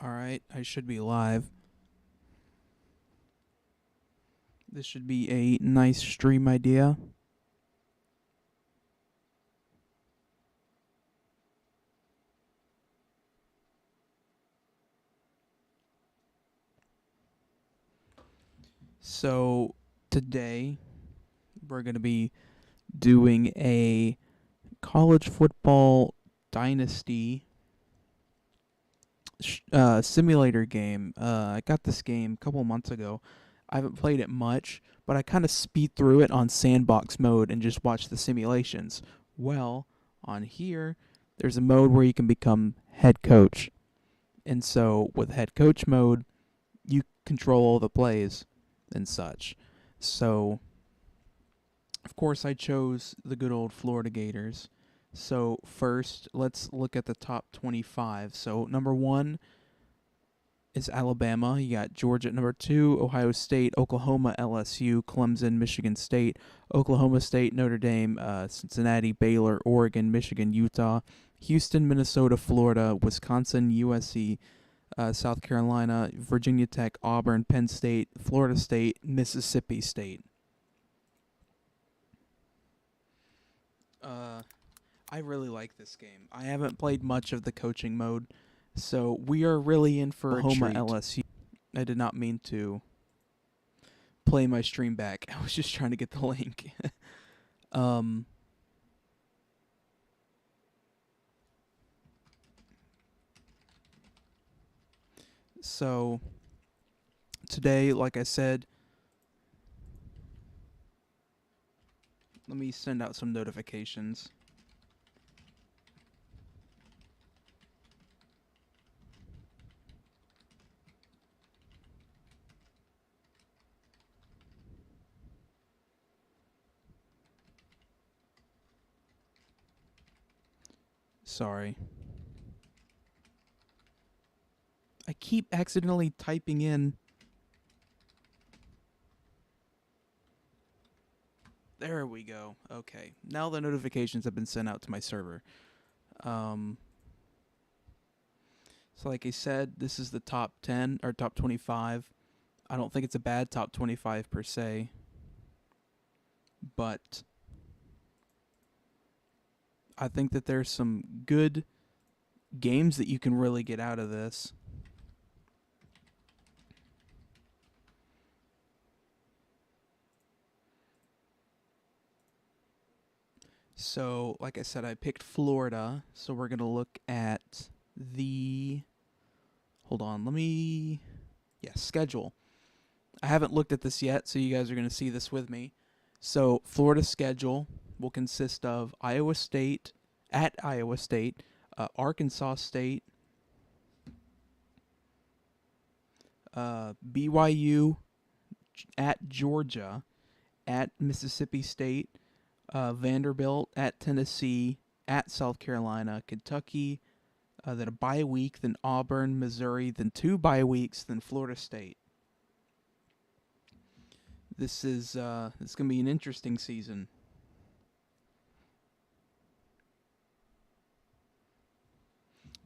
Alright, I should be live. This should be a nice stream idea. So, today we're going to be doing a college football dynasty simulator game. I got this game a couple months ago. I haven't played it much, but I kind of speed through it on sandbox mode and just watch the simulations. Well, on here, there's a mode where you can become head coach. And so, with head coach mode, you control all the plays and such. So, of course, I chose the good old Florida Gators. So, first, let's look at the top 25. So, number one is Alabama. You got Georgia at number two, Ohio State, Oklahoma, LSU, Clemson, Michigan State, Oklahoma State, Notre Dame, Cincinnati, Baylor, Oregon, Michigan, Utah, Houston, Minnesota, Florida, Wisconsin, USC, South Carolina, Virginia Tech, Auburn, Penn State, Florida State, Mississippi State. I really like this game. I haven't played much of the coaching mode, so we are really in for Oklahoma, LSU. I did not mean to play my stream back. I was just trying to get the link. So, today, like I said, let me send out some notifications. Sorry. I keep accidentally typing in. There we go. Okay. Now the notifications have been sent out to my server. So like I said, this is the top 10 or top 25. I don't think it's a bad top 25 per se. But I think that there's some good games that you can really get out of this. So, like I said, I picked Florida. So we're going to look at the... Hold on, let me... Yeah, schedule. I haven't looked at this yet, so you guys are going to see this with me. So, Florida's schedule will consist of Iowa State, at Iowa State, Arkansas State, BYU, at Georgia, at Mississippi State, Vanderbilt, at Tennessee, at South Carolina, Kentucky, then a bye week, then Auburn, Missouri, then 2 bye weeks, then Florida State. This is it's going to be an interesting season.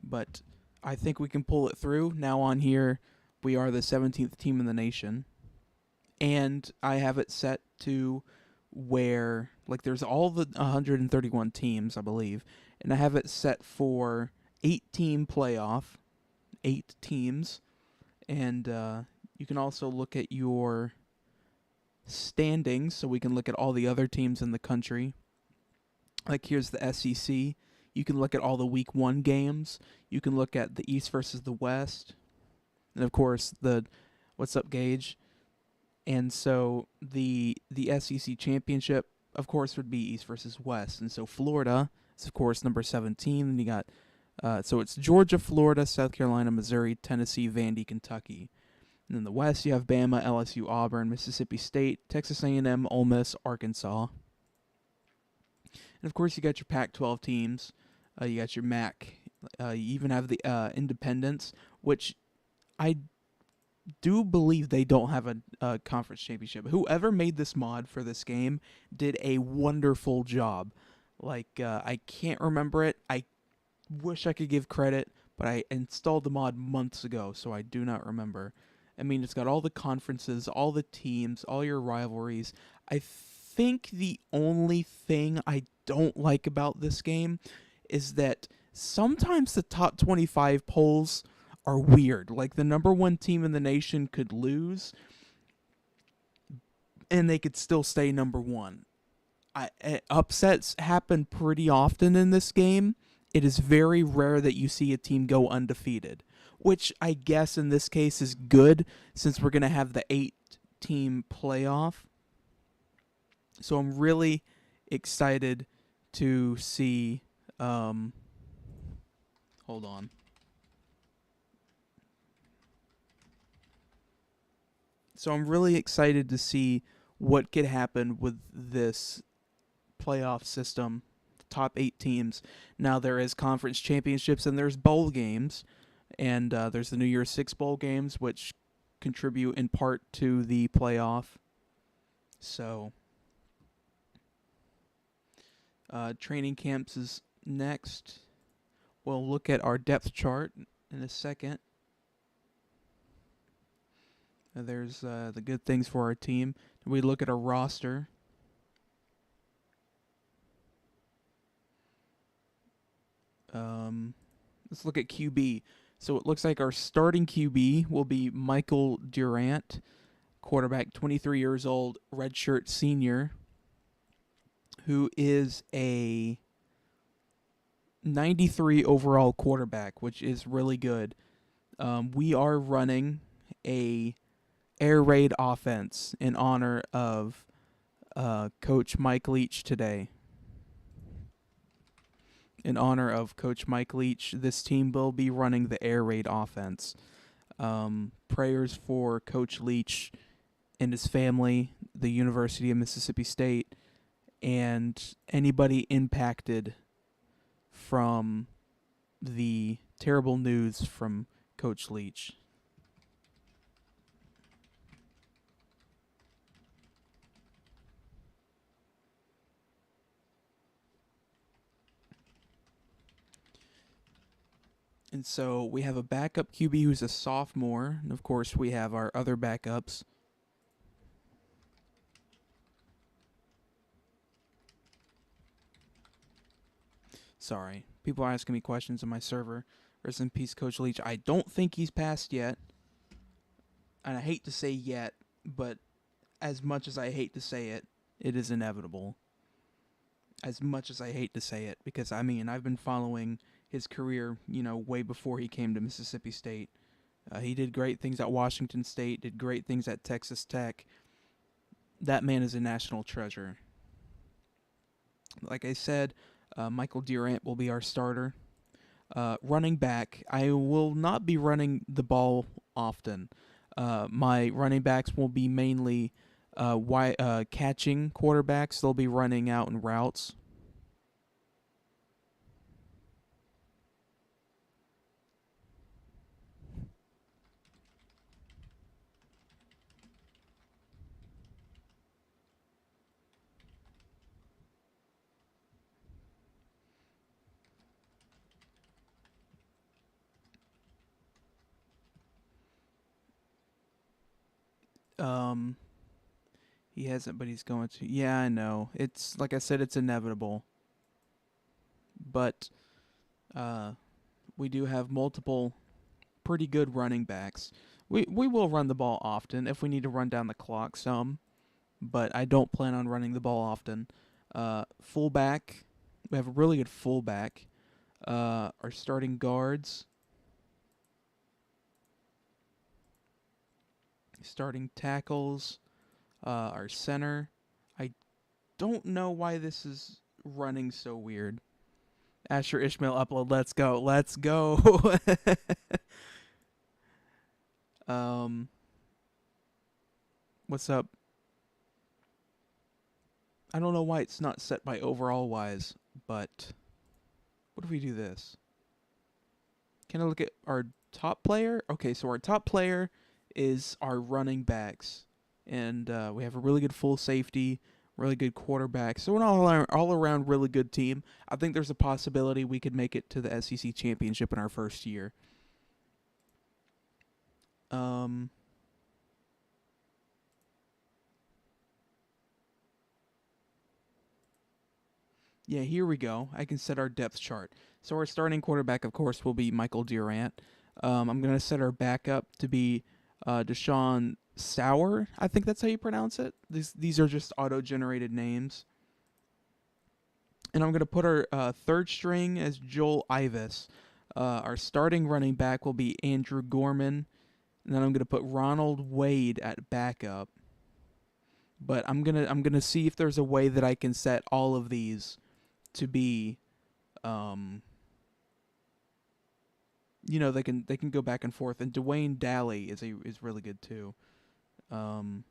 But I think we can pull it through. Now on here, we are the 17th team in the nation. And I have it set to where, like, there's all the 131 teams, I believe. And I have it set for 8-team playoff. 8 teams. And you can also look at your standings, so we can look at all the other teams in the country. Like, here's the SEC. You can look at all the Week 1 games. You can look at the East versus the West. And, of course, the What's Up Gauge. And so the SEC championship, of course, would be East versus West. And so Florida is, of course, number 17. And you got, so it's Georgia, Florida, South Carolina, Missouri, Tennessee, Vandy, Kentucky. And in the West, you have Bama, LSU, Auburn, Mississippi State, Texas A&M, Ole Miss, Arkansas. And, of course, you got your Pac-12 teams. You got your MAC. You even have the Independents, which I do believe they don't have a conference championship. Whoever made this mod for this game did a wonderful job. Like, I can't remember it. I wish I could give credit, but I installed the mod months ago, so I do not remember. I mean, it's got all the conferences, all the teams, all your rivalries. I think the only thing I don't like about this game is that sometimes the top 25 polls are weird. Like the number one team in the nation could lose and they could still stay number one. Upsets happen pretty often in this game. It is very rare that you see a team go undefeated, which I guess in this case is good since we're going to have the 8-team playoff. So I'm really excited to see. Hold on. So I'm really excited to see what could happen with this playoff system, the top 8 teams. Now there is conference championships and there's bowl games, and there's the New Year's Six bowl games, which contribute in part to the playoff. So training camps is next. We'll look at our depth chart in a second. There's the good things for our team. We look at our roster. Let's look at QB. So it looks like our starting QB will be Michael Durant, quarterback, 23 years old, redshirt senior, who is a 93 overall quarterback, which is really good. We are running a air raid offense in honor of Coach Mike Leach today. In honor of Coach Mike Leach, this team will be running the air raid offense. Prayers for Coach Leach and his family, the University of Mississippi State, and anybody impacted from the terrible news from Coach Leach. And so we have a backup QB who's a sophomore. And of course, we have our other backups. Sorry. People are asking me questions on my server. Rest in peace, Coach Leach. I don't think he's passed yet. And I hate to say yet, but as much as I hate to say it, it is inevitable. As much as I hate to say it. Because, I mean, I've been following his career, way before he came to Mississippi State. He did great things at Washington State, did great things at Texas Tech. That man is a national treasure. Like I said, Michael Durant will be our starter. Running back, I will not be running the ball often. My running backs will be mainly catching quarterbacks. They'll be running out in routes. He hasn't, but he's going to. Yeah, I know. It's like I said, it's inevitable. But we do have multiple pretty good running backs. We will run the ball often if we need to run down the clock some, but I don't plan on running the ball often. Fullback, we have a really good fullback. Our starting guards, starting tackles, our center. I don't know why this is running so weird. Asher Ishmael upload. Let's go. Let's go. What's up? I don't know why it's not set by overall wise, but what if we do this? Can I look at our top player? Okay, so our top player is our running backs. And we have a really good full safety, really good quarterback. So an all around really good team. I think there's a possibility we could make it to the SEC championship in our first year. Um, yeah, here we go. I can set our depth chart. So our starting quarterback, of course, will be Michael Durant. I'm gonna set our backup to be Deshaun Sauer. I think that's how you pronounce it. These are just auto generated names. And I'm gonna put our third string as Joel Ivis. Our starting running back will be Andrew Gorman. And then I'm gonna put Ronald Wade at backup. But I'm gonna see if there's a way that I can set all of these to be, um, they can go back and forth. And Dwayne Daly is really good too. Um,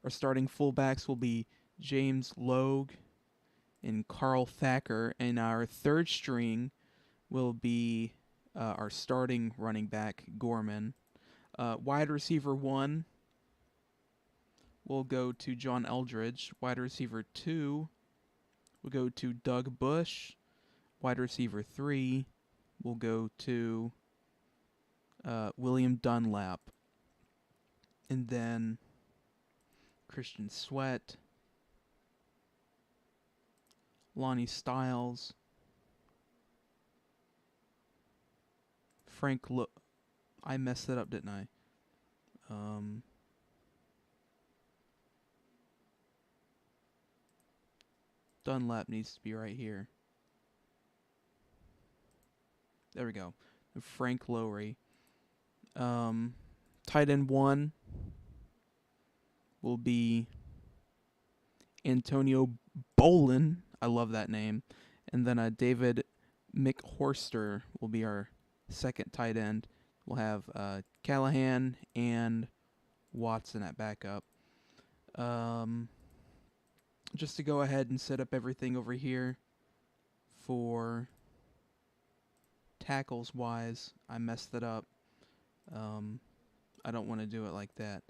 our starting fullbacks will be James Logue and Carl Thacker, and our third string will be our starting running back Gorman. Wide receiver 1 will go to John Eldridge. Wide receiver 2 will go to Doug Bush. Wide receiver 3 will go to William Dunlap. And then Christian Sweat, Lonnie Styles, I messed that up, didn't I? Dunlap needs to be right here. There we go. Frank Lowry. Tight end 1 will be Antonio Bolin. I love that name. And then David McHorster will be our second tight end. We'll have Callahan and Watson at backup. Just to go ahead and set up everything over here for tackles wise, I messed it up. I don't want to do it like that.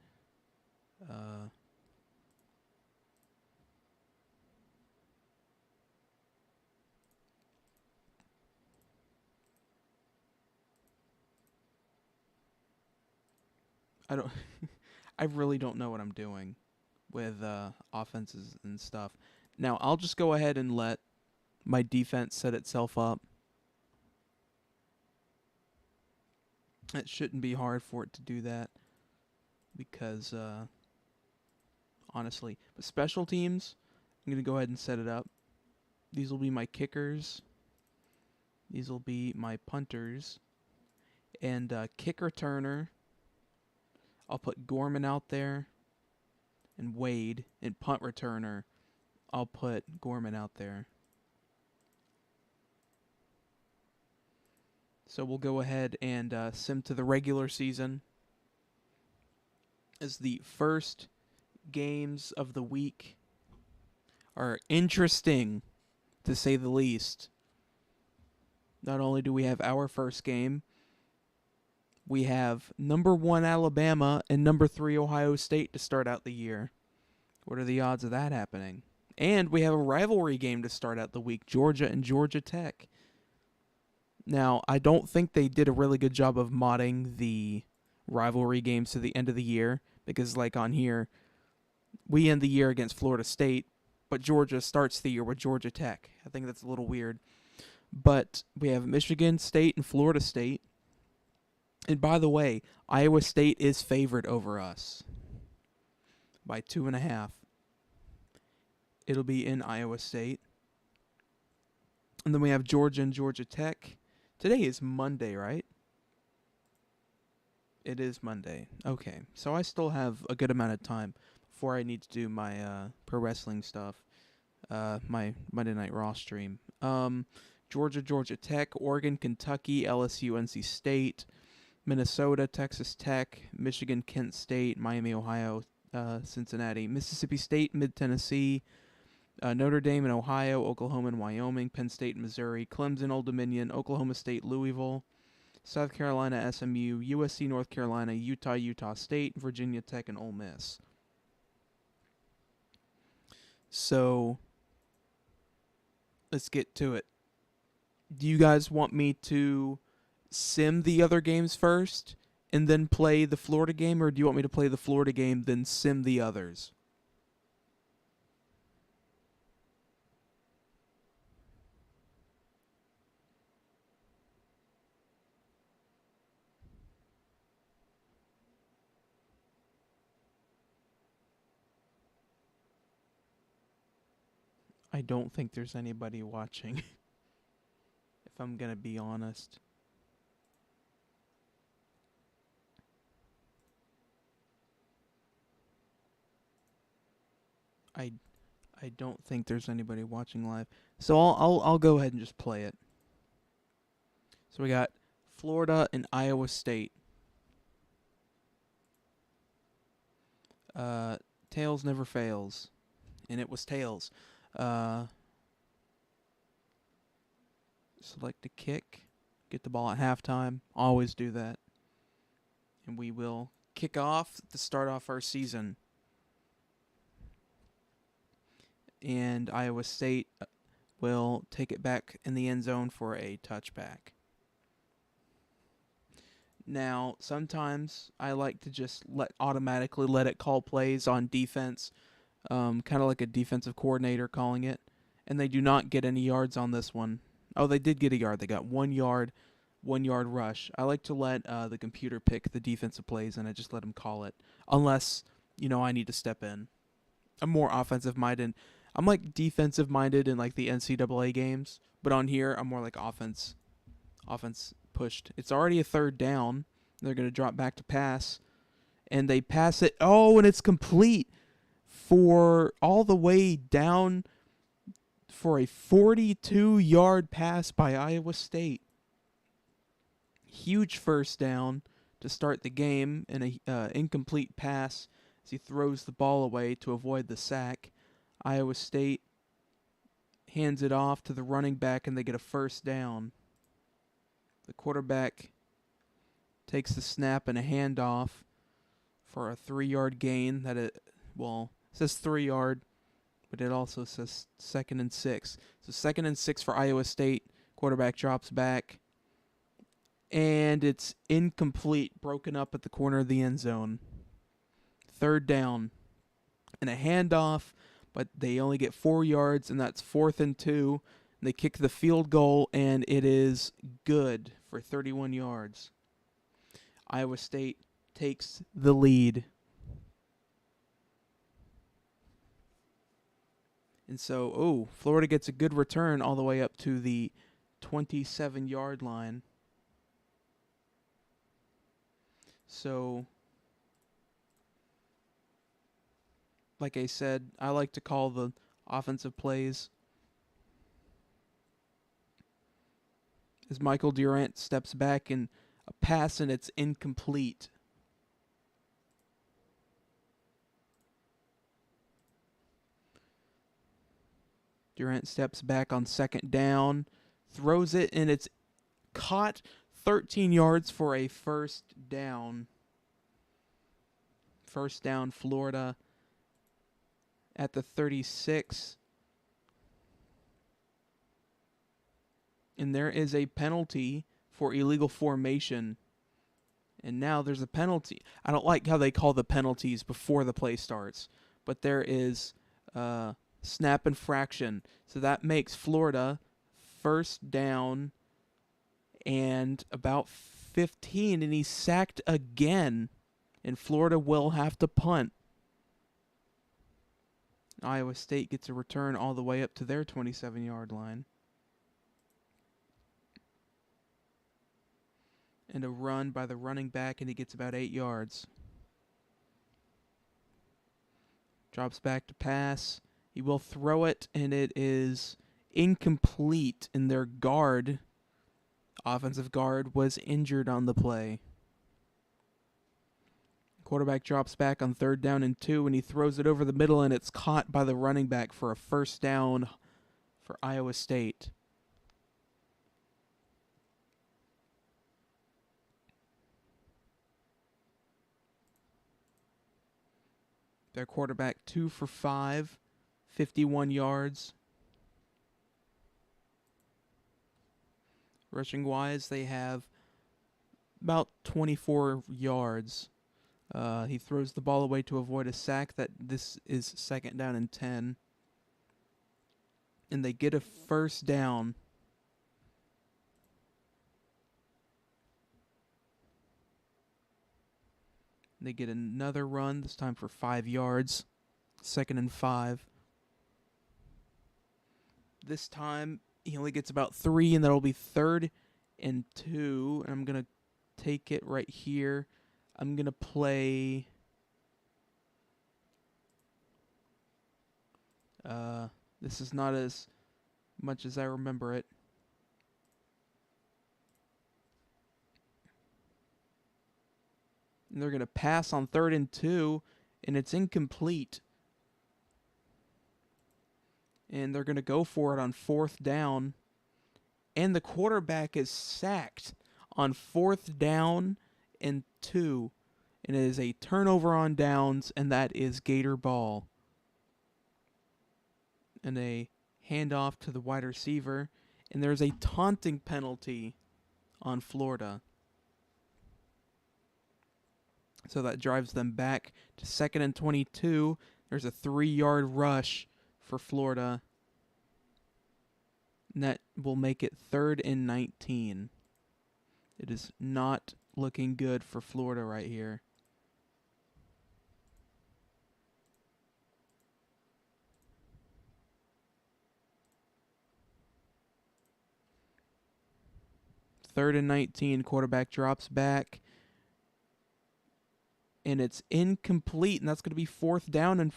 I don't. I really don't know what I'm doing with offenses and stuff. Now I'll just go ahead and let my defense set itself up. It shouldn't be hard for it to do that because, honestly, but special teams, I'm going to go ahead and set it up. These will be my kickers. These will be my punters. And kick returner, I'll put Gorman out there and Wade. And punt returner, I'll put Gorman out there. So we'll go ahead and sim to the regular season. As the first games of the week are interesting, to say the least. Not only do we have our first game, we have number 1 Alabama and number 3 Ohio State to start out the year. What are the odds of that happening? And we have a rivalry game to start out the week, Georgia and Georgia Tech. Now, I don't think they did a really good job of modding the rivalry games to the end of the year, because like on here, we end the year against Florida State, but Georgia starts the year with Georgia Tech. I think that's a little weird. But we have Michigan State and Florida State. And by the way, Iowa State is favored over us by 2.5. It'll be in Iowa State. And then we have Georgia and Georgia Tech. Today is Monday, right? It is Monday. Okay, so I still have a good amount of time before I need to do my pro wrestling stuff, my Monday Night Raw stream. Georgia, Georgia Tech, Oregon, Kentucky, LSU, NC State, Minnesota, Texas Tech, Michigan, Kent State, Miami, Ohio, Cincinnati, Mississippi State, Mid-Tennessee, Notre Dame and Ohio, Oklahoma and Wyoming, Penn State and Missouri, Clemson, Old Dominion, Oklahoma State, Louisville, South Carolina, SMU, USC, North Carolina, Utah, Utah State, Virginia Tech, and Ole Miss. So let's get to it. Do you guys want me to sim the other games first and then play the Florida game, or do you want me to play the Florida game then sim the others? I don't think there's anybody watching, if I'm going to be honest. I I don't think there's anybody watching live. So I'll go ahead and just play it. So we got Florida and Iowa State. Uh, Tails never fails, and it was Tails. Uh, Select a kick, get the ball at halftime. Always do that, and we will kick off to start off our season. And Iowa State will take it back in the end zone for a touchback. Now, sometimes I like to just automatically let it call plays on defense, kind of like a defensive coordinator calling it, and they do not get any yards on this one. Oh, they did get a yard. They got 1 yard, 1 yard rush. I like to let the computer pick the defensive plays, and I just let them call it, unless I need to step in. I'm more offensive minded. I'm like defensive minded in like the NCAA games, but on here I'm more like offense pushed. It's already a third down. They're going to drop back to pass, and they pass it. Oh, and it's complete for all the way down for a 42-yard pass by Iowa State. Huge first down to start the game, and a incomplete pass as he throws the ball away to avoid the sack. Iowa State hands it off to the running back, and they get a first down. The quarterback takes the snap and a handoff for a 3-yard gain. It says 3 yard, but it also says 2nd and 6. So 2nd and 6 for Iowa State. Quarterback drops back, and it's incomplete, broken up at the corner of the end zone. 3rd down and a handoff, but they only get 4 yards, and that's 4th and 2. They kick the field goal, and it is good for 31 yards. Iowa State takes the lead. And so, Florida gets a good return all the way up to the 27-yard line. So, like I said, I like to call the offensive plays. As Michael Durant steps back in a pass, and it's incomplete. Durant steps back on 2nd down, throws it, and it's caught 13 yards for a first down. First down, Florida at the 36. And there is a penalty for illegal formation. And now there's a penalty. I don't like how they call the penalties before the play starts, but there is snap infraction. So that makes Florida first down and about 15, and he's sacked again, and Florida will have to punt. Iowa State gets a return all the way up to their 27-yard line. And a run by the running back, and he gets about 8 yards. Drops back to pass. He will throw it, and it is incomplete, and their offensive guard, was injured on the play. Quarterback drops back on 3rd down and 2, and he throws it over the middle, and it's caught by the running back for a first down for Iowa State. Their quarterback 2 for 5, 51 yards. Rushing wise, they have about 24 yards. He throws the ball away to avoid a sack. This is 2nd down and 10. And they get a first down. They get another run, this time for 5 yards. 2nd and 5. This time, he only gets about 3, and that'll be 3rd and 2. And I'm going to take it right here. I'm going to play... this is not as much as I remember it. And they're going to pass on 3rd and 2, and it's incomplete. And they're going to go for it on 4th down. And the quarterback is sacked on 4th down and 2. And it is a turnover on downs, and that is Gator ball. And a handoff to the wide receiver. And there's a taunting penalty on Florida. So that drives them back to 2nd and 22. There's a 3-yard rush for Florida. And that will make it 3rd and 19. It is not looking good for Florida right here. Third and 19, quarterback drops back. And it's incomplete, and that's going to be 4th down.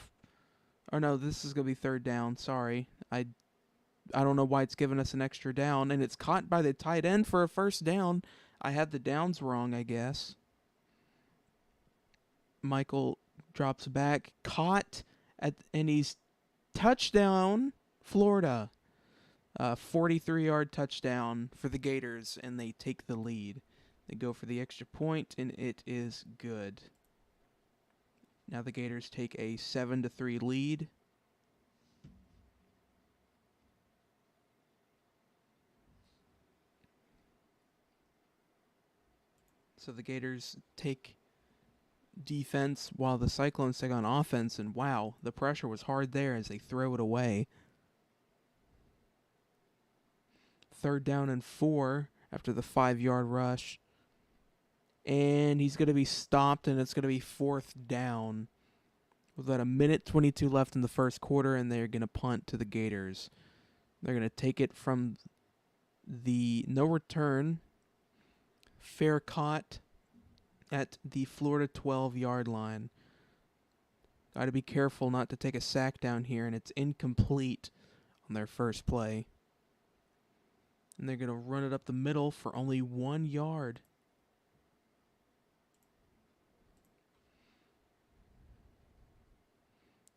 Or no, this is going to be 3rd down. Sorry. I don't know why it's giving us an extra down. And it's caught by the tight end for a first down. I had the downs wrong, I guess. Michael drops back. Caught, and he's touchdown, Florida. 43-yard touchdown for the Gators, and they take the lead. They go for the extra point, and it is good. Now the Gators take a 7-3 lead. So the Gators take defense while the Cyclones take on offense, and wow, the pressure was hard there as they throw it away. 3rd down and 4 after the 5-yard rush. And he's going to be stopped, and it's going to be 4th down. With about 1:22 left in the first quarter, and they're going to punt to the Gators. They're going to take it from the no return. Fair caught at the Florida 12-yard line. Got to be careful not to take a sack down here, and it's incomplete on their first play. And they're going to run it up the middle for only 1 yard.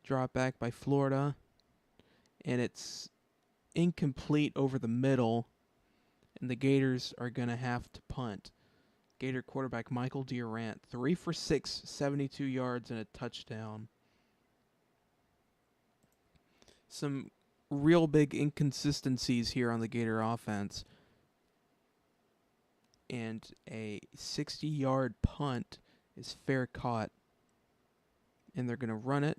Drop back by Florida. And it's incomplete over the middle. And the Gators are going to have to punt. Gator quarterback Michael Durant, 3 for 6, 72 yards and a touchdown. Some real big inconsistencies here on the Gator offense. And a 60-yard punt is fair caught. And they're going to run it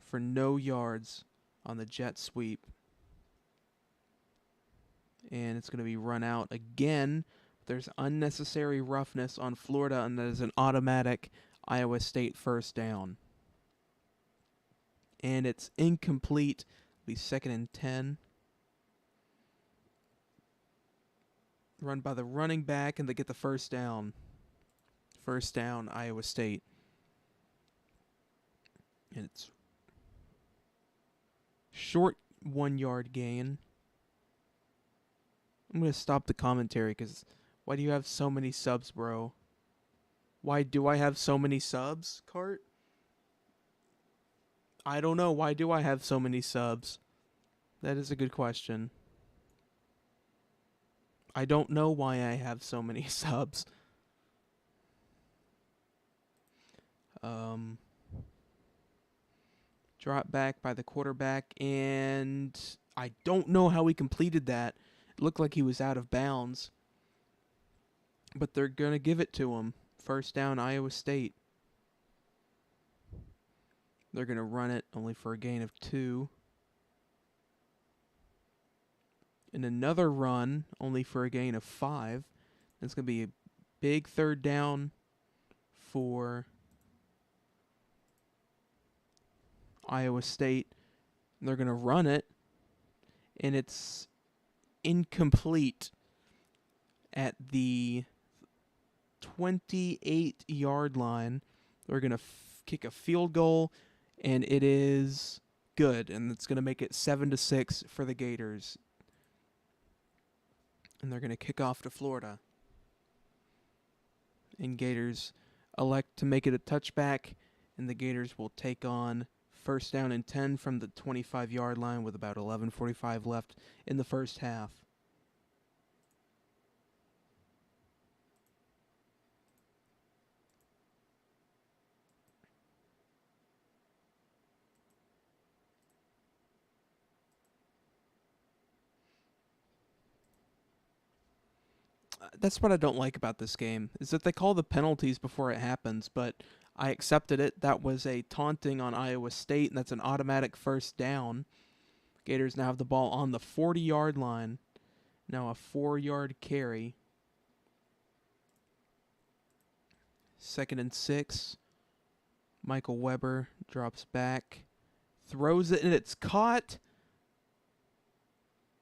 for no yards on the jet sweep. And it's going to be run out again. There's unnecessary roughness on Florida, and that is an automatic Iowa State first down. And it's incomplete. It'll be 2nd and 10. Run by the running back, and they get the first down. First down, Iowa State. And it's short 1-yard gain. I'm going to stop the commentary because why do you have so many subs, bro? Why do I have so many subs, Cart? I don't know. Why do I have so many subs? That is a good question. I don't know why I have so many subs. Drop back by the quarterback, and I don't know how he completed that. It looked like he was out of bounds, but they're going to give it to him. First down, Iowa State. They're going to run it only for a gain of 2. And another run only for a gain of 5. It's going to be a big third down for Iowa State. And they're going to run it, and it's incomplete at the 28-yard line. They're going to kick a field goal, and it is good, and it's going to make it 7-6 for the Gators. And they're going to kick off to Florida. And Gators elect to make it a touchback, and the Gators will take on first down and 10 from the 25-yard line with about 11:45 left in the first half. That's what I don't like about this game, is that they call the penalties before it happens, but I accepted it. That was a taunting on Iowa State, and that's an automatic first down. Gators now have the ball on the 40-yard line. Now a 4-yard carry. 2nd and 6. Michael Weber drops back, throws it, and it's caught.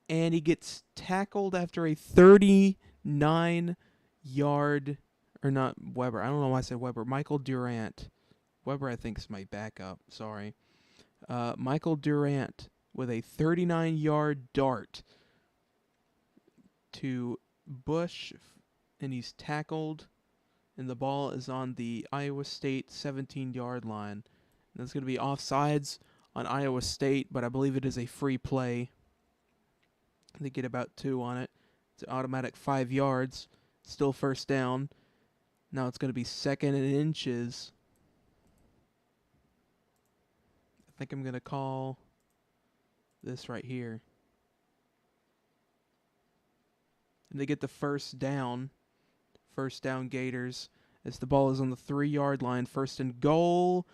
And he gets tackled after a 39-yard, or not Weber. I don't know why I said Weber. Michael Durant. Weber, I think, is my backup. Sorry. Michael Durant with a 39-yard dart to Bush, and he's tackled, and the ball is on the Iowa State 17-yard line. And that's going to be offsides on Iowa State, but I believe it is a free play. They get about 2 on it. It's an automatic 5 yards. Still first down. Now it's going to be 2nd and inches. I think I'm going to call this right here. And they get the first down. First down Gators as the ball is on the 3-yard line. 1st and goal.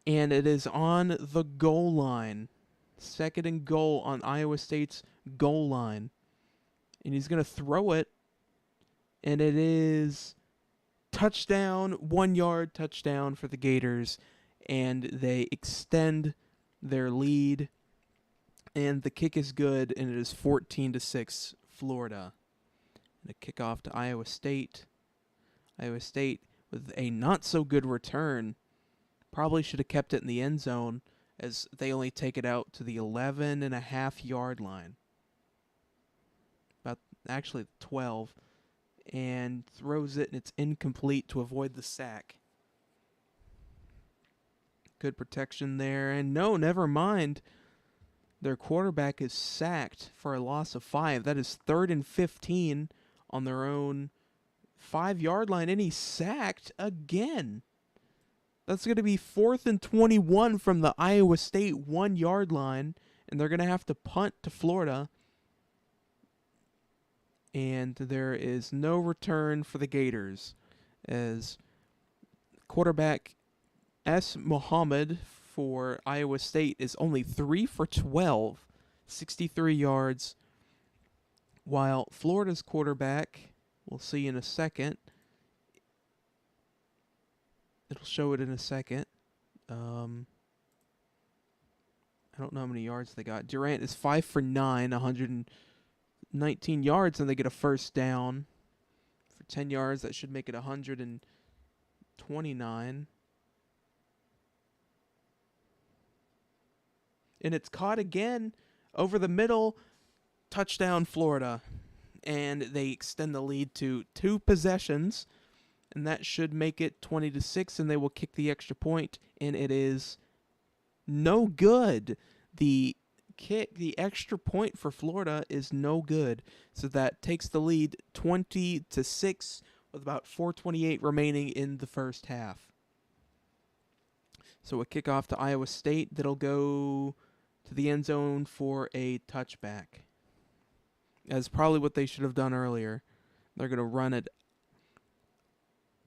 And it is on the goal line. 2nd and goal on Iowa State's goal line. And he's going to throw it. And it is touchdown, 1-yard touchdown for the Gators. And they extend their lead. And the kick is good, and it is 14-6 Florida. And a kickoff to Iowa State. Iowa State with a not-so-good return. Probably should have kept it in the end zone, as they only take it out to the 11.5-yard line. Actually 12. And throws it, and it's incomplete to avoid the sack. Good protection there. And no, never mind. Their quarterback is sacked for a loss of 5. That is 3rd and 15 on their own 5-yard line, and he's sacked again. That's going to be 4th and 21 from the Iowa State 1-yard line, and they're going to have to punt to Florida. And there is no return for the Gators, as quarterback S. Muhammad for Iowa State is only 3 for 12, 63 yards, while Florida's quarterback, we'll see in a second, it'll show it in a second. I don't know how many yards they got. Durant is 5 for 9, 119 yards, and they get a first down for 10 yards. That should make it 129. And it's caught again over the middle. Touchdown, Florida. And they extend the lead to 2 possessions. And that should make it 20-6. And they will kick the extra point. And it is no good. The extra point for Florida is no good. So that takes the lead 20-6 with about 4:28 remaining in the first half. So a kickoff to Iowa State that'll go to the end zone for a touchback. That's probably what they should have done earlier. They're going to run it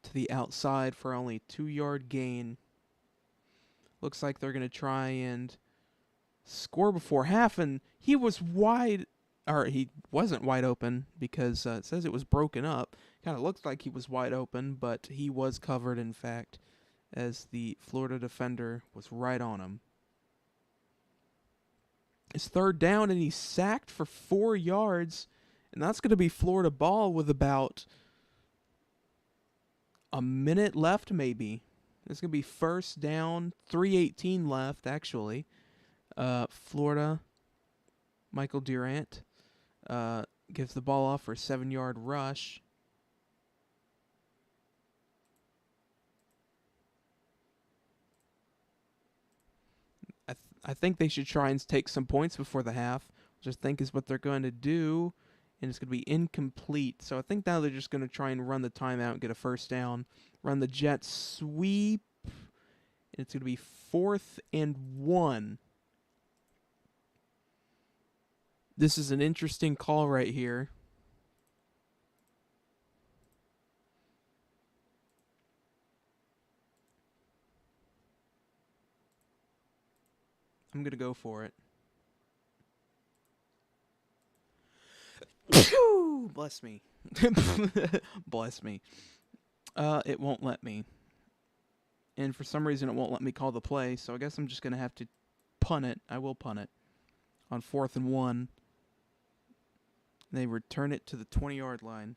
to the outside for only a 2-yard gain. Looks like they're going to try and score before half, and he was wide, or he wasn't wide open because it says it was broken up. Kind of looks like he was wide open, but he was covered, in fact, as the Florida defender was right on him. It's third down, and he's sacked for 4 yards, and that's going to be Florida ball with about a minute left, maybe. It's going to be first down, 3:18 left, actually. Florida, Michael Durant gives the ball off for a 7-yard rush. I think they should try and take some points before the half, which I think is what they're going to do, and it's going to be incomplete. So I think now they're just going to try and run the timeout and get a first down, run the jet sweep, and it's going to be 4th and 1. This is an interesting call right here. I'm going to go for it. Bless me. Bless me. It won't let me. And for some reason, it won't let me call the play, so I guess I'm just going to have to punt it. I will punt it on 4th and 1. They return it to the 20-yard line.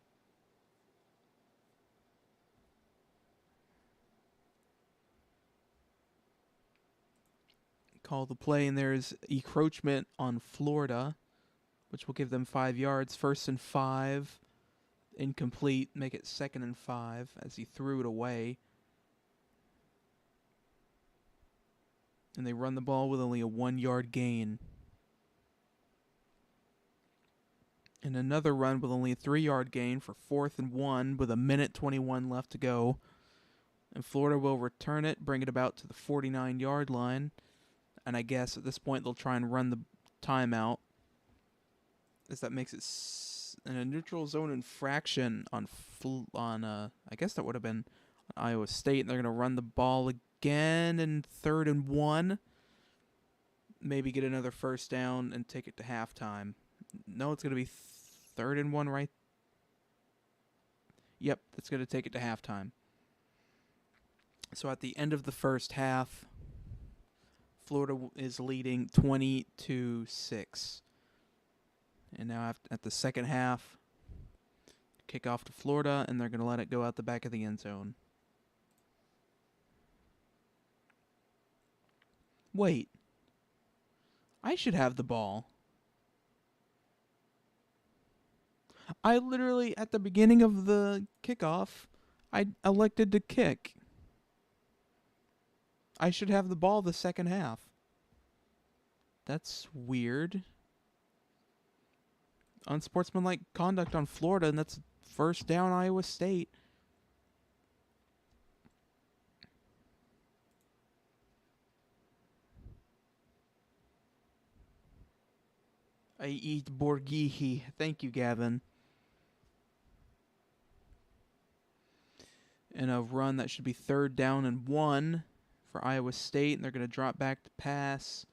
Call the play, and there's encroachment on Florida, which will give them 5 yards. 1st and 5, incomplete. Make it 2nd and 5 as he threw it away. And they run the ball with only a 1-yard gain. And another run with only a 3-yard gain for 4th and 1 with a minute 21 left to go. And Florida will return it, bring it about to the 49-yard line. And I guess at this point they'll try and run the timeout, as that makes it in a neutral zone infraction on I guess that would have been Iowa State. And they're going to run the ball again in 3rd and 1. Maybe get another first down and take it to halftime. No, it's going to be 3rd and 1, right? Yep, that's going to take it to halftime. So at the end of the first half, Florida is leading 20-6. And now at the second half, kickoff to Florida, and they're going to let it go out the back of the end zone. Wait. I should have the ball. I literally, at the beginning of the kickoff, I elected to kick. I should have the ball the second half. That's weird. Unsportsmanlike conduct on Florida, and that's first down Iowa State. I eat Borghihi. Thank you, Gavin. And a run that should be 3rd down and 1 for Iowa State. And they're going to drop back to pass.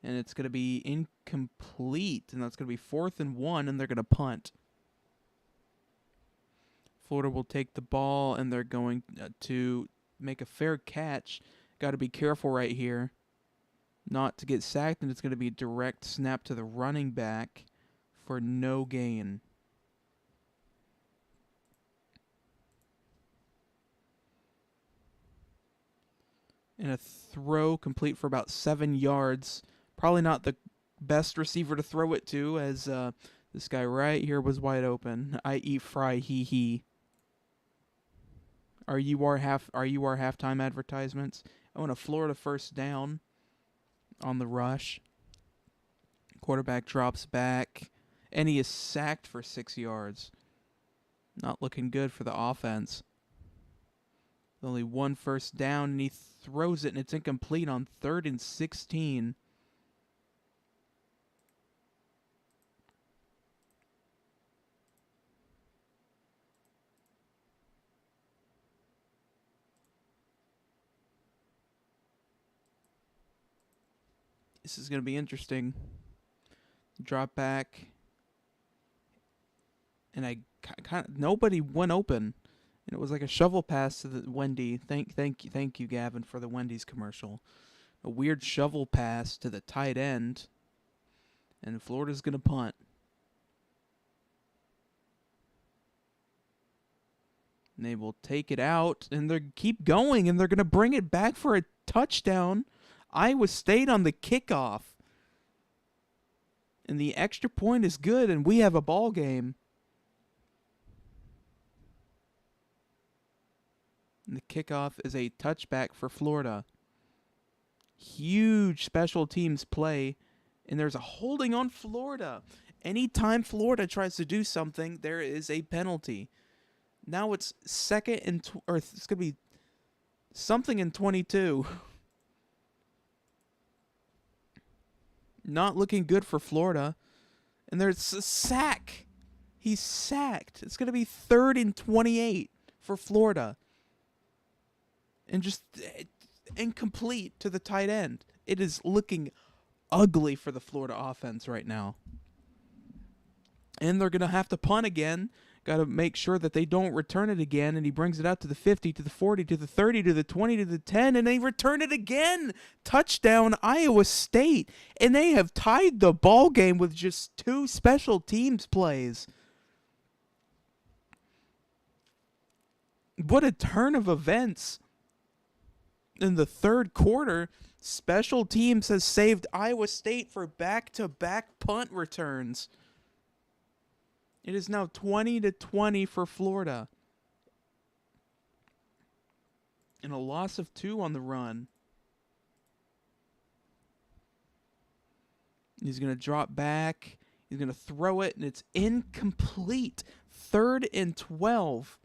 And it's going to be incomplete. And that's going to be 4th and 1. And they're going to punt. Florida will take the ball. And they're going to make a fair catch. Got to be careful right here not to get sacked. And it's going to be a direct snap to the running back for no gain. And a throw complete for about 7 yards. Probably not the best receiver to throw it to, as this guy right here was wide open. I eat fry, he. Are you our halftime advertisements? Oh, and a Florida first down on the rush. Quarterback drops back, and he is sacked for 6 yards. Not looking good for the offense. Only one first down, and he throws it, and it's incomplete on 3rd and 16. This is going to be interesting. Drop back. And I kind of, nobody went open. And it was like a shovel pass to the Wendy. Thank you, Gavin, for the Wendy's commercial. A weird shovel pass to the tight end. And Florida's going to punt. And they will take it out, and they keep going, and they're going to bring it back for a touchdown. Iowa State on the kickoff. And the extra point is good, and we have a ball game. And the kickoff is a touchback for Florida. Huge special teams play, and there's a holding on Florida. Anytime Florida tries to do something, there is a penalty. Now it's second and or it's going to be something in 22. Not looking good for Florida. And there's a sack. He's sacked. It's going to be 3rd and 28 for Florida. And just incomplete to the tight end. It is looking ugly for the Florida offense right now. And they're going to have to punt again. Got to make sure that they don't return it again. And he brings it out to the 50, to the 40, to the 30, to the 20, to the 10. And they return it again. Touchdown, Iowa State. And they have tied the ball game with just 2 special teams plays. What a turn of events. In the 3rd quarter, special teams has saved Iowa State for back-to-back punt returns. It is now 20-20 for Florida. And a loss of 2 on the run. He's going to drop back. He's going to throw it, and it's incomplete. 3rd and 12.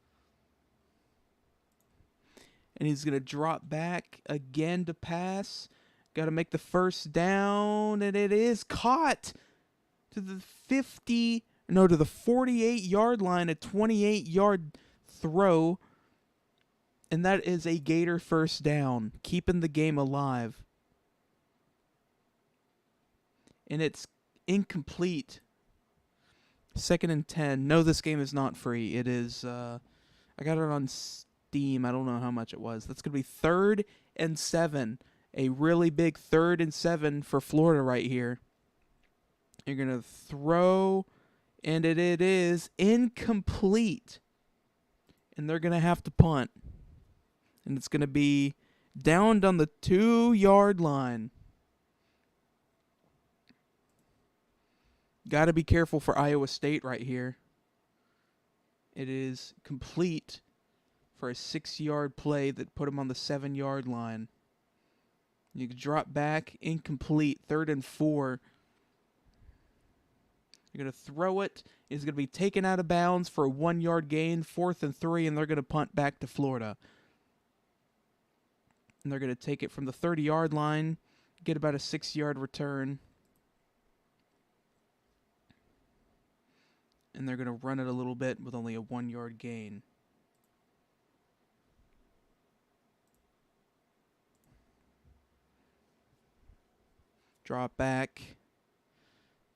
And he's going to drop back again to pass. Got to make the first down, and it is caught to the 48-yard line, a 28-yard throw. And that is a Gator first down, keeping the game alive. And it's incomplete. 2nd and 10. No, this game is not free. It is, I got it on Steam. I don't know how much it was. That's going to be 3rd and 7. A really big 3rd and 7 for Florida right here. You're going to throw, and it is incomplete. And they're going to have to punt. And it's going to be downed on the 2-yard line. Got to be careful for Iowa State right here. It is complete for a 6-yard play that put him on the 7-yard line. You can drop back, incomplete, 3rd and 4. You're going to throw it. It's going to be taken out of bounds for a 1-yard gain, 4th and 3, and they're going to punt back to Florida. And they're going to take it from the 30-yard line, get about a 6-yard return. And they're going to run it a little bit with only a 1-yard gain. Drop back.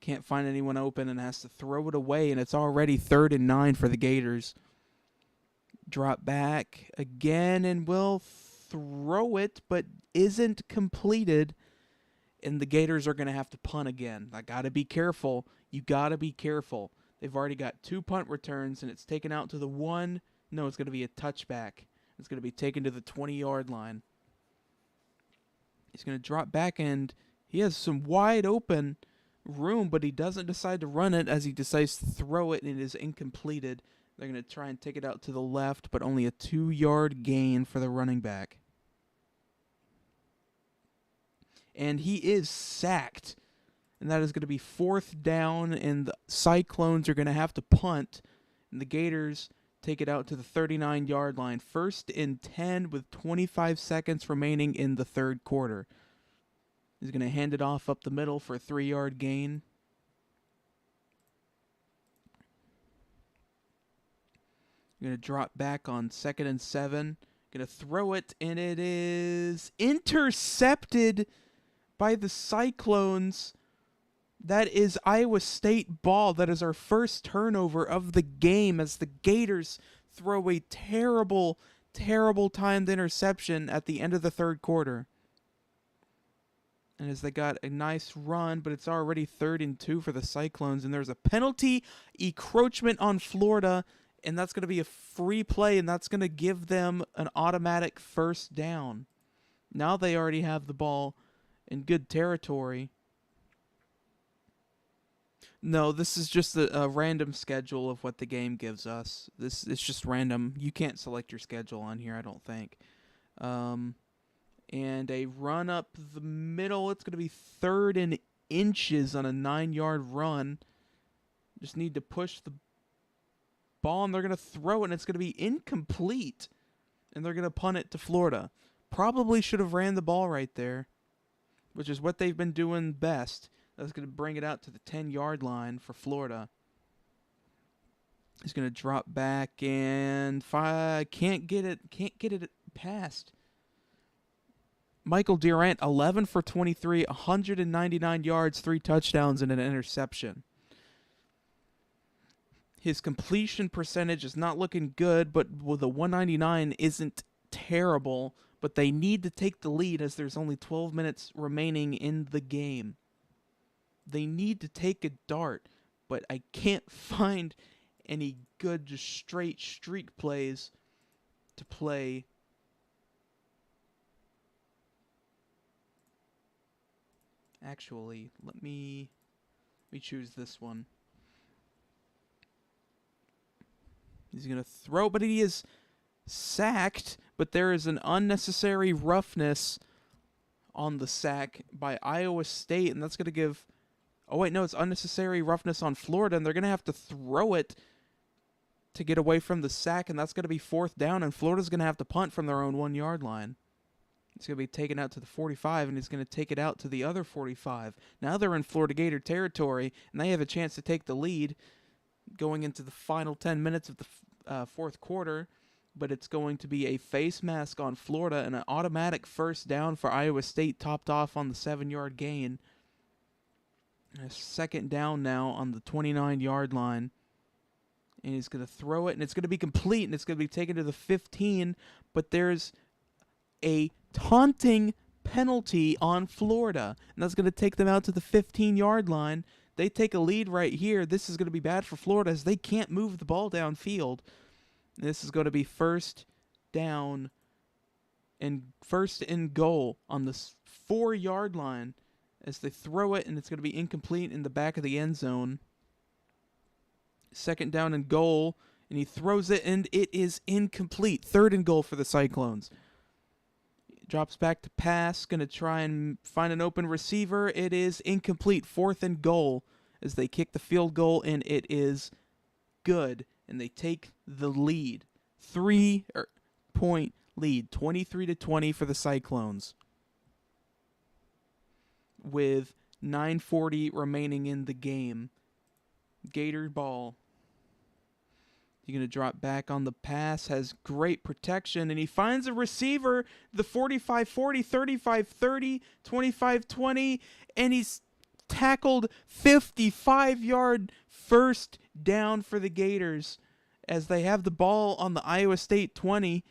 Can't find anyone open and has to throw it away, and it's already 3rd and 9 for the Gators. Drop back again and will throw it, but isn't completed. And the Gators are going to have to punt again. I got to be careful. You got to be careful. They've already got 2 punt returns, and it's taken out to the 1. No, it's going to be a touchback. It's going to be taken to the 20-yard line. He's going to drop back, and he has some wide open room, but he doesn't decide to run it as he decides to throw it, and it is incompleted. They're going to try and take it out to the left, but only a 2-yard gain for the running back. And he is sacked. And that is going to be 4th down, and the Cyclones are going to have to punt. And the Gators take it out to the 39-yard line. 1st and 10 with 25 seconds remaining in the third quarter. He's going to hand it off up the middle for a 3-yard gain. Going to drop back on 2nd and 7. Going to throw it, and it is intercepted by the Cyclones. That is Iowa State ball. That is our first turnover of the game as the Gators throw a terrible, terrible timed interception at the end of the third quarter. And as they got a nice run, but it's already 3rd and 2 for the Cyclones, and there's a penalty encroachment on Florida, and that's going to be a free play, and that's going to give them an automatic first down. Now they already have the ball in good territory. No, this is just a random schedule of what the game gives us. It's just random. You can't select your schedule on here, I don't think. And a run up the middle. It's going to be 3rd and inches on a 9-yard run. Just need to push the ball, and they're going to throw it, and it's going to be incomplete. And they're going to punt it to Florida. Probably should have ran the ball right there, which is what they've been doing best. That's going to bring it out to the 10-yard line for Florida. He's going to drop back and can't get it past. Michael Durant, 11 for 23, 199 yards, 3 touchdowns, and an interception. His completion percentage is not looking good, but the 199 isn't terrible. But they need to take the lead as there's only 12 minutes remaining in the game. They need to take a dart, but I can't find any good just straight streak plays to play. Actually, let me choose this one. He's going to throw, but he is sacked, but there is an unnecessary roughness on the sack by Iowa State, and that's going to give... Oh, wait, no, it's unnecessary roughness on Florida, and they're going to have to throw it to get away from the sack, and that's going to be 4th down, and Florida's going to have to punt from their own 1-yard line. It's going to be taken out to the 45, and he's going to take it out to the other 45. Now they're in Florida Gator territory, and they have a chance to take the lead going into the final 10 minutes of the fourth quarter, but it's going to be a face mask on Florida and an automatic first down for Iowa State, topped off on the 7-yard gain. A 2nd down now on the 29-yard line. And he's going to throw it, and it's going to be complete, and it's going to be taken to the 15, but there's a taunting penalty on Florida, and that's going to take them out to the 15-yard line. They take a lead right here. This is going to be bad for Florida as they can't move the ball downfield. This is going to be 1st down and 1st and goal on the 4-yard line as they throw it, and it's going to be incomplete in the back of the end zone. 2nd down and goal, and he throws it, and it is incomplete. 3rd and goal for the Cyclones. Drops back to pass, going to try and find an open receiver. It is incomplete. 4th and goal as they kick the field goal, and it is good. And they take the lead. 3-point lead, 23-20 for the Cyclones. With 9:40 remaining in the game. Gator ball. He's going to drop back on the pass, has great protection, and he finds a receiver, the 45-40, 35-30, 25-20, and he's tackled 55-yard first down for the Gators as they have the ball on the Iowa State 20.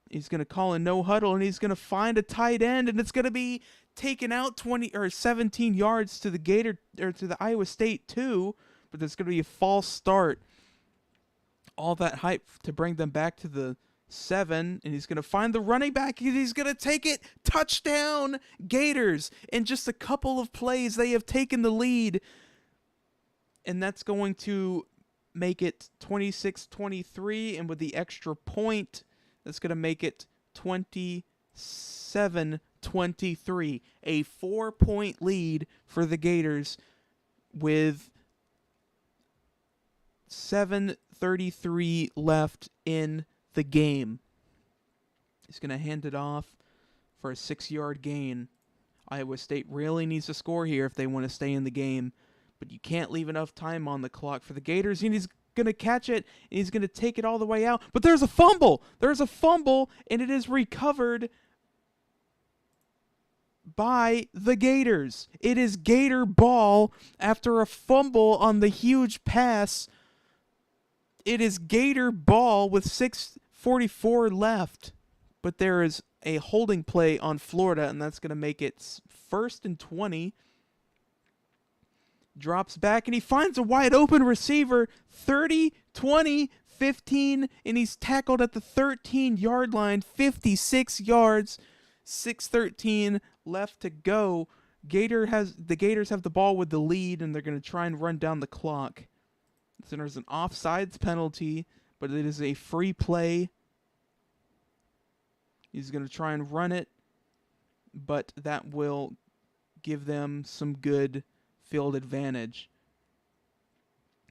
He's going to call a no huddle, and he's going to find a tight end, and it's going to be taken out 20 or 17 yards to the Gator or to the Iowa State 2, but there's going to be a false start. All that hype to bring them back to the 7, and he's going to find the running back, and he's going to take it. Touchdown, Gators. In just a couple of plays, they have taken the lead, and that's going to make it 26-23, and with the extra point, that's going to make it 27-23. A 4-point lead for the Gators with 7:30 2:33 left in the game. He's going to hand it off for a 6-yard gain. Iowa State really needs to score here if they want to stay in the game. But you can't leave enough time on the clock for the Gators. And he's going to catch it, and he's going to take it all the way out. But there's a fumble. There's a fumble, and it is recovered by the Gators. It is Gator ball after a fumble on the huge pass. It is Gator ball with 6:44 left. But there is a holding play on Florida, and that's going to make it 1st and 20. Drops back, and he finds a wide open receiver. 30, 20, 15, and he's tackled at the 13-yard line. 56 yards, 6:13 left to go. The Gators have the ball with the lead, and they're going to try and run down the clock. So there's an offsides penalty, but it is a free play. He's going to try and run it, but that will give them some good field advantage.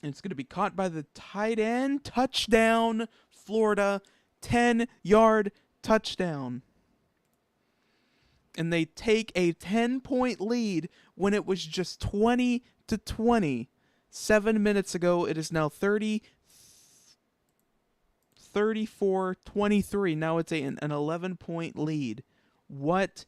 And it's going to be caught by the tight end. Touchdown, Florida. 10-yard touchdown. And they take a 10-point lead when it was just 20-20. 7 minutes ago, it is now 34-23. Now it's an 11-point lead. What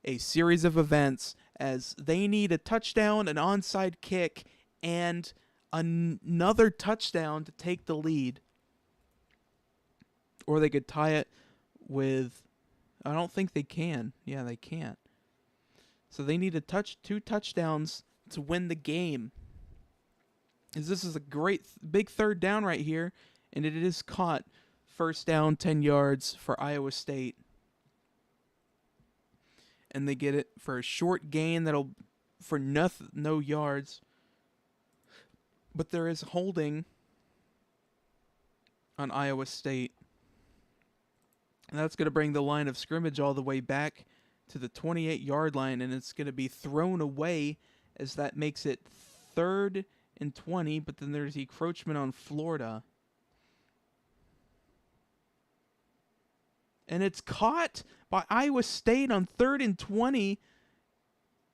a series of events, as they need a touchdown, an onside kick, and another touchdown to take the lead. Or they could tie it with... I don't think they can. Yeah, they can't. So they need two touchdowns to win the game. As this is a great big third down right here, and it is caught. First down, 10 yards for Iowa State. And they get it for a short gain for no yards. But there is holding on Iowa State. And that's going to bring the line of scrimmage all the way back to the 28-yard line, and it's going to be thrown away, as that makes it 3rd and 20, but then there's encroachment on Florida. And it's caught by Iowa State on 3rd and 20,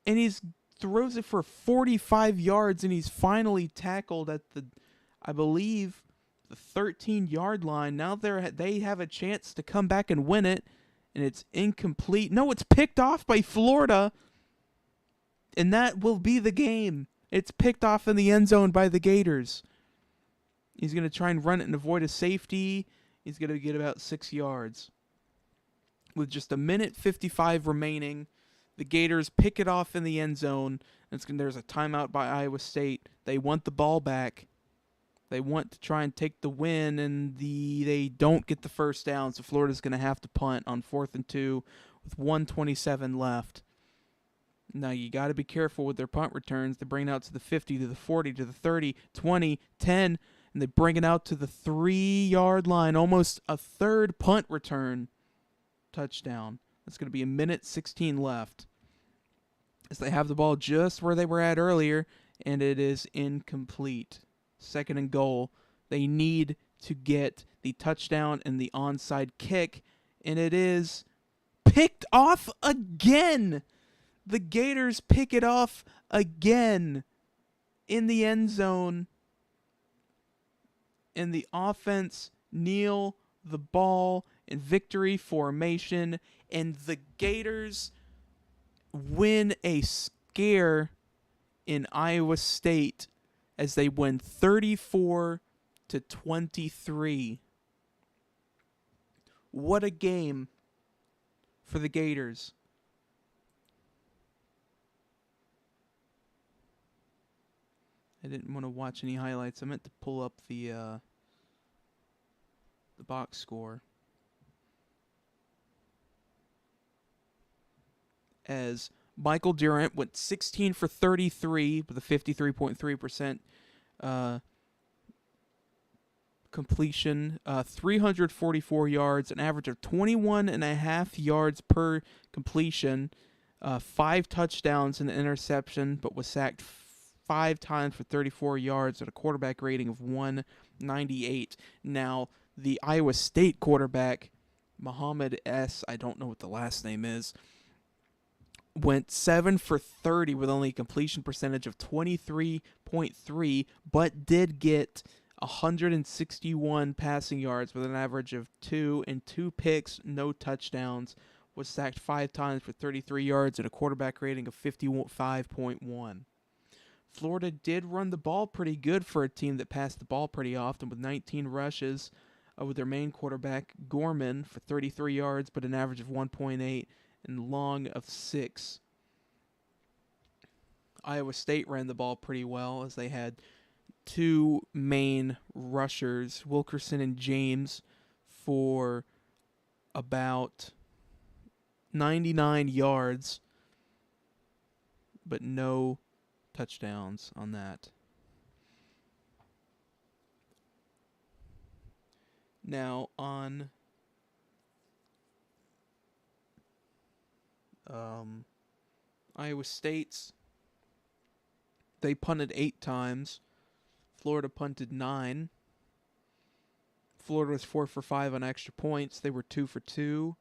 and he throws it for 45 yards, and he's finally tackled at I believe, the 13-yard line. Now they have a chance to come back and win it, and it's incomplete. No, it's picked off by Florida, and that will be the game. It's picked off in the end zone by the Gators. He's going to try and run it and avoid a safety. He's going to get about 6 yards. With just 1:55 remaining, the Gators pick it off in the end zone. There's a timeout by Iowa State. They want the ball back. They want to try and take the win, and they don't get the first down, so Florida's going to have to punt on 4th and 2 with 1:27 left. Now, you got to be careful with their punt returns. They bring it out to the 50, to the 40, to the 30, 20, 10, and they bring it out to the 3-yard line. Almost a third punt return touchdown. That's going to be 1:16 left. As they have the ball just where they were at earlier, and it is incomplete. 2nd and goal. They need to get the touchdown and the onside kick, and it is picked off again. The Gators pick it off again in the end zone. And the offense kneel the ball in victory formation. And the Gators win a scare in Iowa State as they win 34-23. What a game for the Gators. I didn't want to watch any highlights. I meant to pull up the box score. As Michael Durant went 16 for 33 with a 53.3% completion, 344 yards, an average of 21.5 yards per completion, 5 touchdowns and an interception, but was sacked 5 times for 34 yards at a quarterback rating of 198. Now, the Iowa State quarterback, Muhammad S., I don't know what the last name is, went 7 for 30 with only a completion percentage of 23.3, but did get 161 passing yards with an average of 2 and 2 picks, no touchdowns. Was sacked 5 times for 33 yards and a quarterback rating of 55.1. Florida did run the ball pretty good for a team that passed the ball pretty often with 19 rushes with their main quarterback, Gorman, for 33 yards but an average of 1.8 and long of 6. Iowa State ran the ball pretty well as they had 2 main rushers, Wilkerson and James, for about 99 yards, but no touchdowns on that. Now, on Iowa State's, they punted 8 times. Florida punted 9. Florida was 4 for 5 on extra points. They were 2 for 2.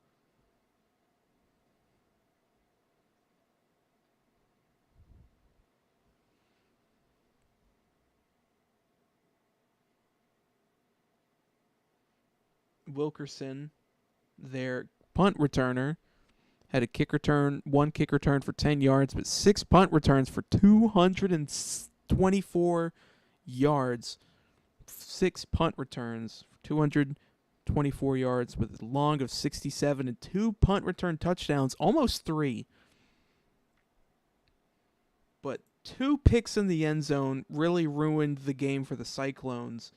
Wilkerson, their punt returner, had a kick return, 1 kick return for 10 yards, but 6 punt returns for 224 yards. 6 punt returns for 224 yards with a long of 67 and 2 punt return touchdowns, almost 3. But 2 picks in the end zone really ruined the game for the Cyclones,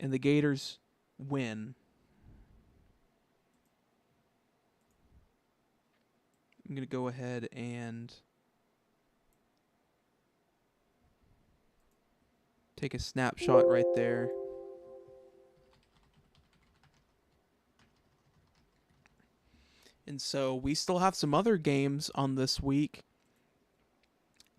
and the Gators win. I'm going to go ahead and take a snapshot right there. And so we still have some other games on this week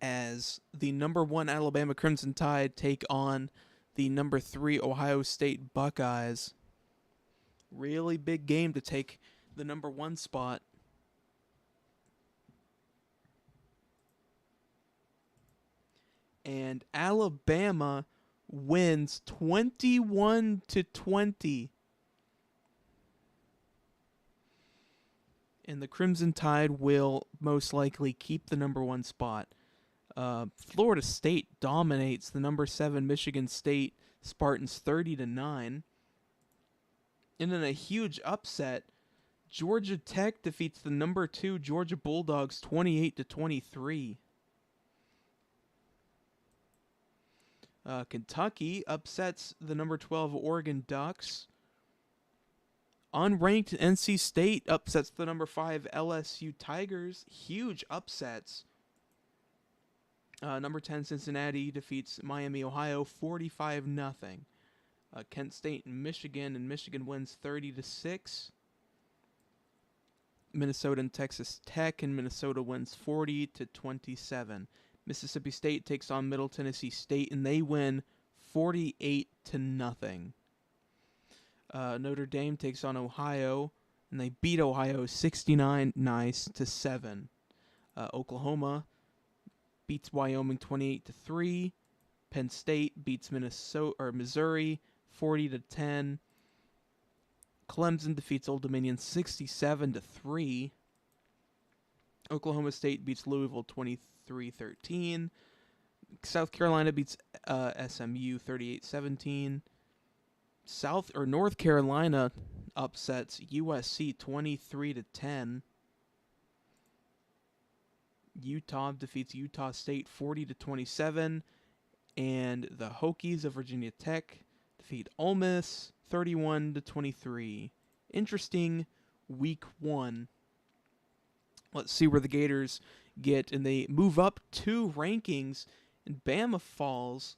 as the number 1 Alabama Crimson Tide take on the number 3 Ohio State Buckeyes. Really big game to take the number 1 spot. And Alabama wins 21-20. And the Crimson Tide will most likely keep the number 1 spot. Florida State dominates the number 7 Michigan State Spartans 30-9. And in a huge upset, Georgia Tech defeats the number 2 Georgia Bulldogs 28-23. Kentucky upsets the number 12 Oregon Ducks. Unranked NC State upsets the number 5 LSU Tigers. Huge upsets. Number 10 Cincinnati defeats Miami, Ohio 45-0. Kent State and Michigan wins 30-6. Minnesota and Texas Tech, and Minnesota wins 40-27. Mississippi State takes on Middle Tennessee State, and they win 48-0. Notre Dame takes on Ohio, and they beat Ohio 69-7. Oklahoma beats Wyoming 28-3. Penn State beats Missouri 40-10. Clemson defeats Old Dominion 67-3. Oklahoma State beats Louisville 23-13. South Carolina beats SMU 38-17. North Carolina upsets USC 23-10. Utah defeats Utah State 40-27, and the Hokies of Virginia Tech defeat Ole Miss 31-23. Interesting week 1. Let's see where the Gators get, and they move up 2 rankings, and Bama falls.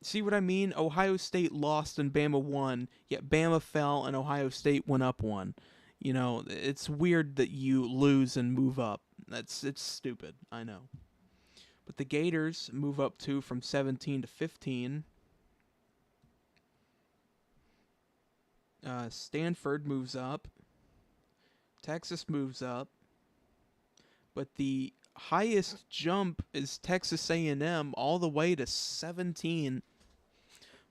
See what I mean? Ohio State lost and Bama won, yet Bama fell and Ohio State went up 1. You know, it's weird that you lose and move up. It's stupid, I know. But the Gators move up from 17 to 15. Stanford moves up. Texas moves up. But the highest jump is Texas A&M all the way to 17.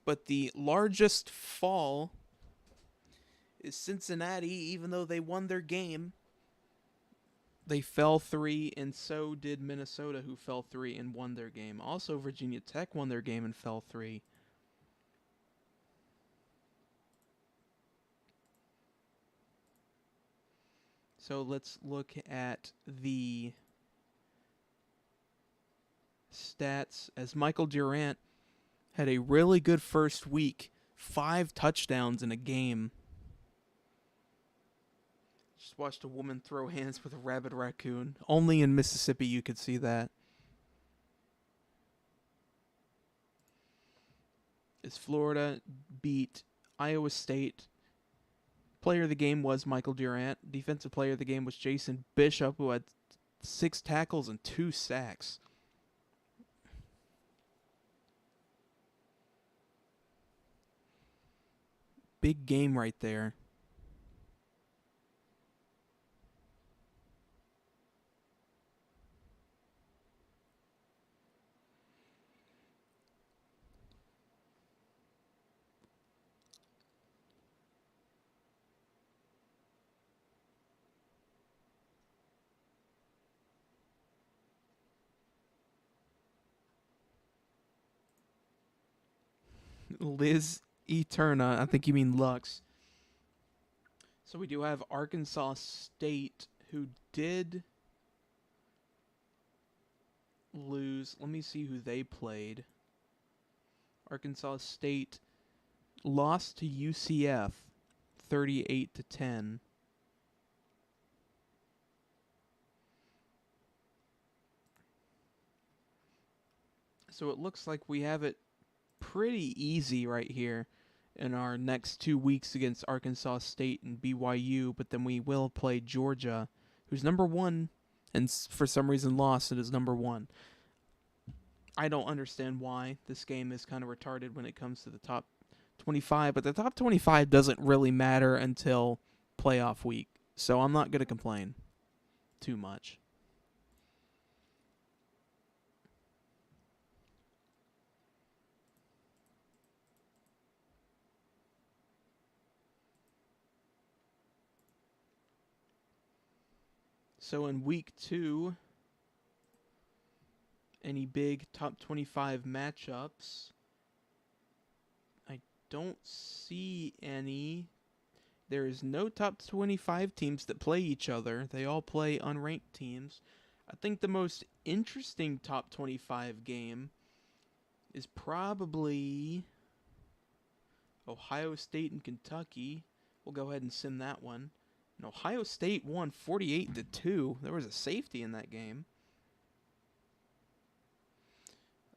But the largest fall is Cincinnati, even though they won their game. They fell 3, and so did Minnesota, who fell 3 and won their game. Also, Virginia Tech won their game and fell 3. So let's look at the stats. As Michael Durant had a really good first week, 5 touchdowns in a game. Just watched a woman throw hands with a rabid raccoon. Only in Mississippi you could see that. As Florida beat Iowa State, player of the game was Michael Durant. Defensive player of the game was Jason Bishop, who had 6 tackles and 2 sacks. Big game right there. Liz Eterna, I think you mean Lux. So we do have Arkansas State, who did lose. Let me see who they played. Arkansas State lost to UCF 38-10. So it looks like we have it pretty easy right here in our next 2 weeks against Arkansas State and BYU, but then we will play Georgia, who's number 1, and for some reason lost and is number 1. I don't understand why this game is kind of retarded when it comes to the top 25, but the top 25 doesn't really matter until playoff week, so I'm not going to complain too much. So in week 2, any big top 25 matchups? I don't see any. There is no top 25 teams that play each other. They all play unranked teams. I think the most interesting top 25 game is probably Ohio State and Kentucky. We'll go ahead and sim that one. And Ohio State won 48-2. There was a safety in that game.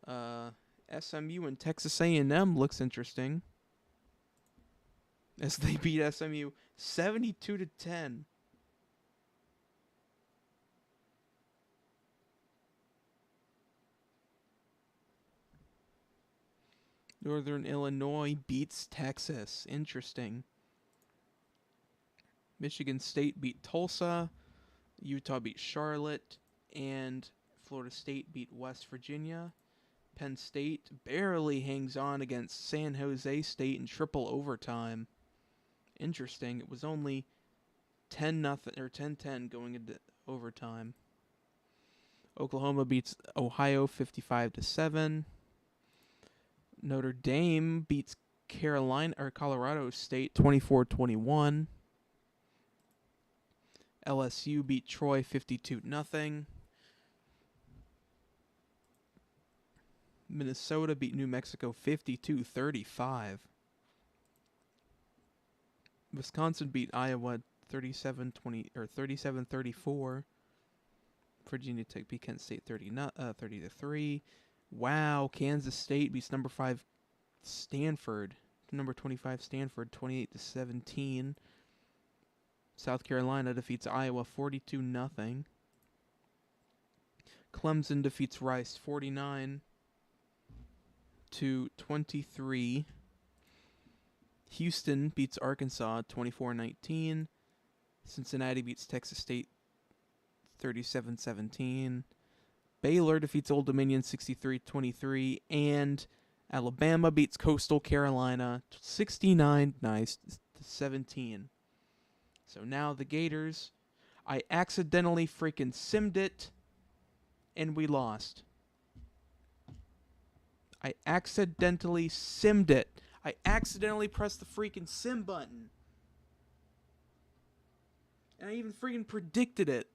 SMU and Texas A&M looks interesting, as they beat SMU 72-10. Northern Illinois beats Texas. Interesting. Michigan State beat Tulsa. Utah beat Charlotte. And Florida State beat West Virginia. Penn State barely hangs on against San Jose State in triple overtime. Interesting. It was only 10-0 or 10-10 going into overtime. Oklahoma beats Ohio 55-7. Notre Dame beats Colorado State 24-21. LSU beat Troy 52-0. Minnesota beat New Mexico 52-35. Wisconsin beat Iowa 37-34. Virginia Tech beat Kent State 30-3. Wow, Kansas State beats number 5 Stanford. Number 25 Stanford 28-17. South Carolina defeats Iowa 42-0. Clemson defeats Rice 49-23. Houston beats Arkansas 24-19. Cincinnati beats Texas State 37-17. Baylor defeats Old Dominion 63-23. And Alabama beats Coastal Carolina 69-17. So now the Gators, I accidentally freaking simmed it, and we lost. I accidentally simmed it. I accidentally pressed the freaking sim button. And I even freaking predicted it.